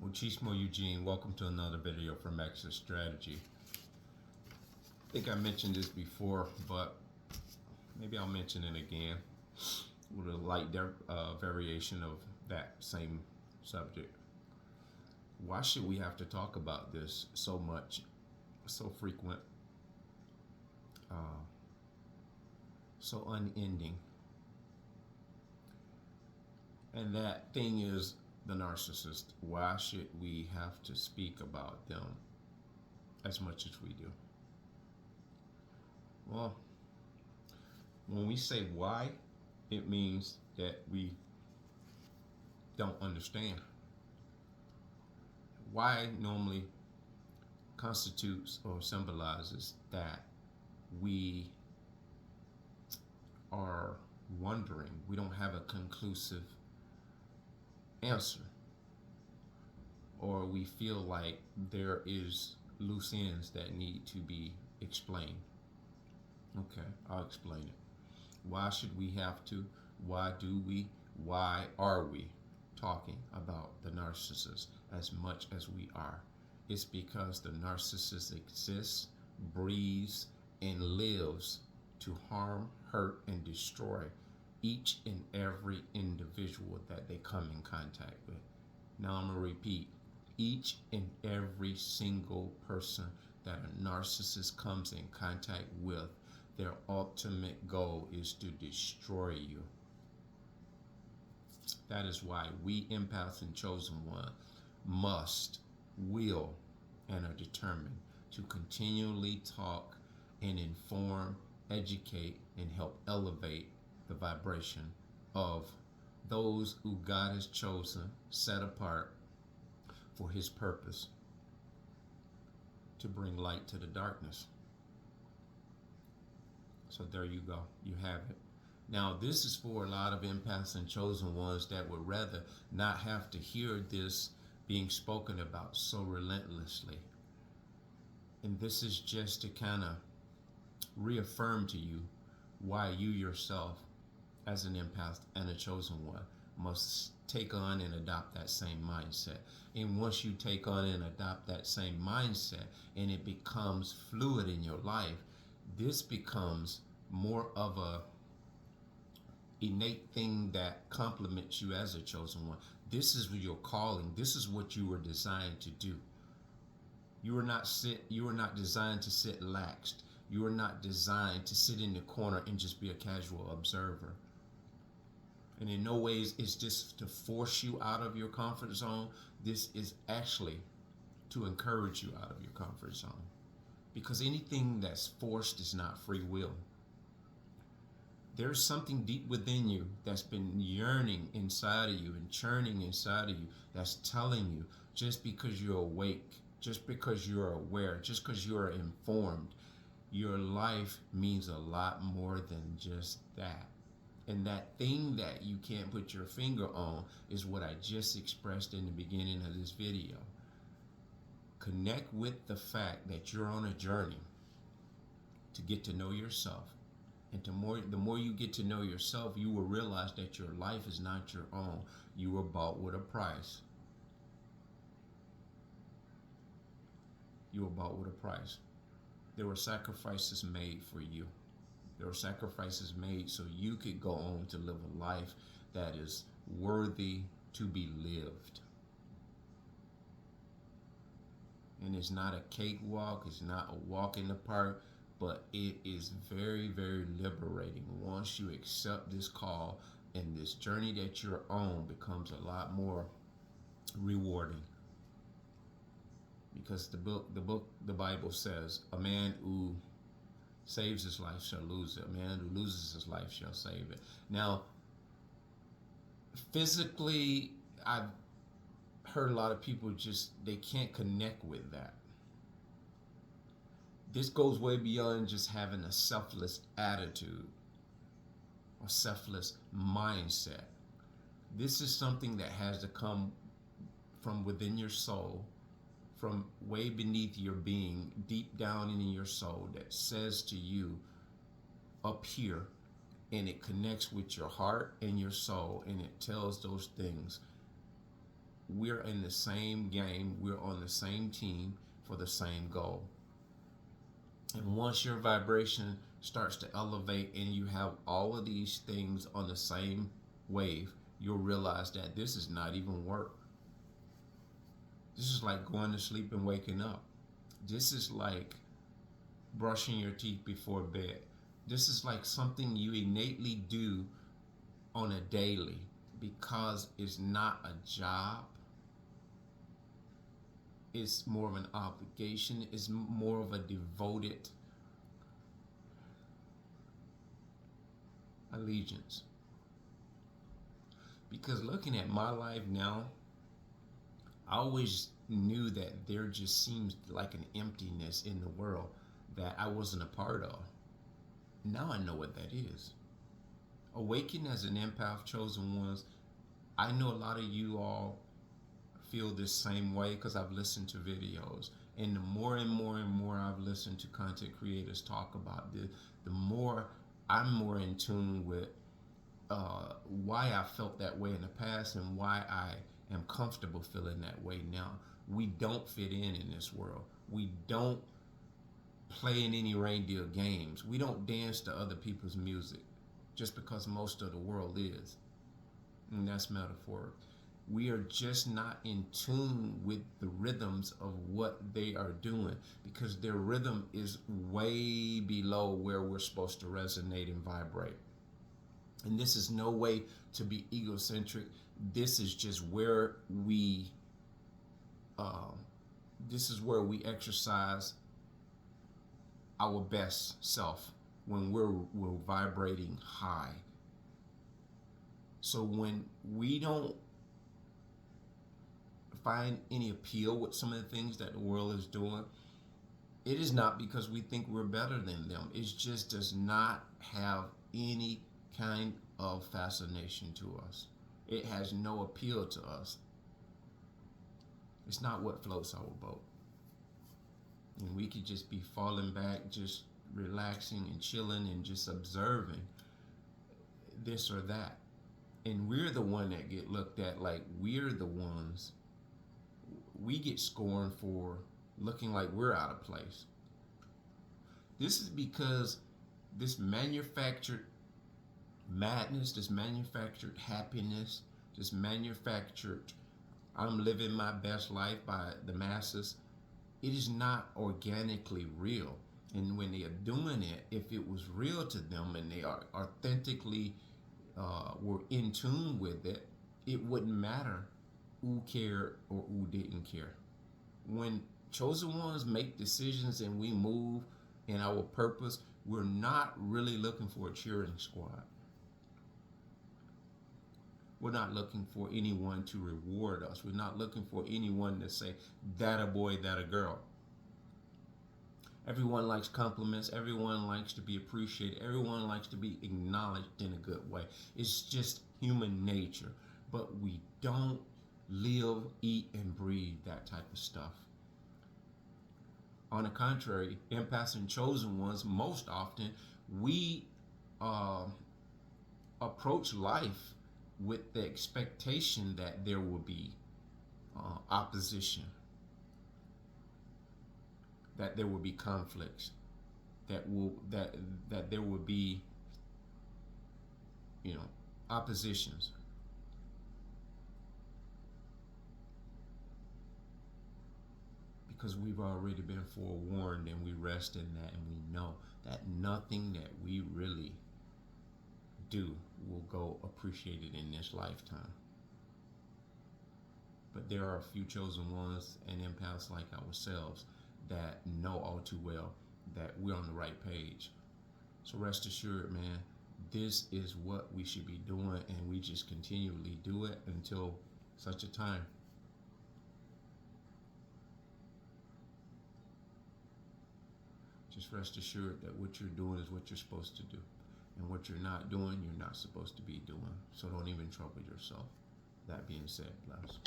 Muchismo Eugene, welcome to another video from Exit Strategy. I think I mentioned this before, but maybe I'll mention it again with a light variation of that same subject. Why should we have to talk about this so much, so frequent, so unending? And that thing is the narcissist. Why should we have to speak about them as much as we do? Well, when we say why, it means that we don't understand. Why normally constitutes or symbolizes that we are wondering. We don't have a conclusive answer, or we feel like there is loose ends that need to be explained. Okay, I'll explain it. Why should we have to? Why do we? Why are we talking about the narcissist as much as we are? It's because the narcissist exists, breathes, and lives to harm, hurt, and destroy each and every individual that they come in contact with. Now I'm going to repeat, each and every single person that a narcissist comes in contact with, their ultimate goal is to destroy you. That is why we empaths and chosen one must, will, and are determined to continually talk and inform, educate, and help elevate the vibration of those who God has chosen, set apart for His purpose to bring light to the darkness. So there you go. You have it. Now, this is for a lot of empaths and chosen ones that would rather not have to hear this being spoken about so relentlessly. And this is just to kind of reaffirm to you why you yourself, as an empath and a chosen one, must take on and adopt that same mindset. And once you take on and adopt that same mindset and it becomes fluid in your life, this becomes more of a innate thing that complements you as a chosen one. This is your calling. This is what you were designed to do. You were not designed to sit laxed. You were not designed to sit in the corner and just be a casual observer. And in no ways is this to force you out of your comfort zone. This is actually to encourage you out of your comfort zone. Because anything that's forced is not free will. There's something deep within you that's been yearning inside of you and churning inside of you that's telling you, just because you're awake, just because you're aware, just because you're informed, your life means a lot more than just that. And that thing that you can't put your finger on is what I just expressed in the beginning of this video. Connect with the fact that you're on a journey to get to know yourself. And the more you get to know yourself, you will realize that your life is not your own. You were bought with a price. You were bought with a price. There were sacrifices made for you. There were sacrifices made so you could go on to live a life that is worthy to be lived. And it's not a cakewalk, it's not a walk in the park, but it is very, very liberating once you accept this call, and this journey that you're on becomes a lot more rewarding. Because the Bible says, a man who saves his life shall lose it. A man who loses his life shall save it. Now, physically, I've heard a lot of people they can't connect with that. This goes way beyond just having a selfless attitude or selfless mindset. This is something that has to come from within your soul, from way beneath your being, deep down in your soul, that says to you up here, and it connects with your heart and your soul, and it tells those things we're in the same game, we're on the same team for the same goal. And once your vibration starts to elevate and you have all of these things on the same wave, you'll realize that this is not even work. This is like going to sleep and waking up. This is like brushing your teeth before bed. This is like something you innately do on a daily because it's not a job. It's more of an obligation. It's more of a devoted allegiance. Because looking at my life now, I always knew that there just seems like an emptiness in the world that I wasn't a part of. Now I know what that is. Awaken as an empath, chosen ones. I know a lot of you all feel this same way because I've listened to videos. And the more and more and more I've listened to content creators talk about this, the more I'm more in tune with why I felt that way in the past and why I am comfortable feeling that way now. We don't fit in this world. We don't play in any reindeer games. We don't dance to other people's music just because most of the world is. And that's metaphoric. We are just not in tune with the rhythms of what they are doing because their rhythm is way below where we're supposed to resonate and vibrate. And this is no way to be egocentric. This is just where we exercise our best self when we're vibrating high. So when we don't find any appeal with some of the things that the world is doing, it is not because we think we're better than them. It just does not have any kind of fascination to us. It has no appeal to us. It's not what floats our boat. And we could just be falling back, just relaxing and chilling and just observing this or that. And we're the one that get looked at like we're the ones. We get scorned for looking like we're out of place. This is because this manufactured madness, this manufactured happiness, this manufactured I'm living my best life by the masses, it is not organically real. And when they are doing it, if it was real to them and they are authentically were in tune with it, it wouldn't matter who cared or who didn't care. When chosen ones make decisions and we move in our purpose, we're not really looking for a cheering squad. We're not looking for anyone to reward us. We're not looking for anyone to say, that a boy, that a girl. Everyone likes compliments. Everyone likes to be appreciated. Everyone likes to be acknowledged in a good way. It's just human nature. But we don't live, eat, and breathe that type of stuff. On the contrary, empaths and chosen ones, most often, we approach life with the expectation that there will be opposition, that there will be conflicts, that there will be, oppositions. Because we've already been forewarned and we rest in that and we know that nothing that we really do will go appreciated in this lifetime. But there are a few chosen ones and empaths like ourselves that know all too well that we're on the right page. So rest assured, man, this is what we should be doing, and we just continually do it until such a time. Just rest assured that what you're doing is what you're supposed to do. And what you're not doing, you're not supposed to be doing. So don't even trouble yourself. That being said, bless.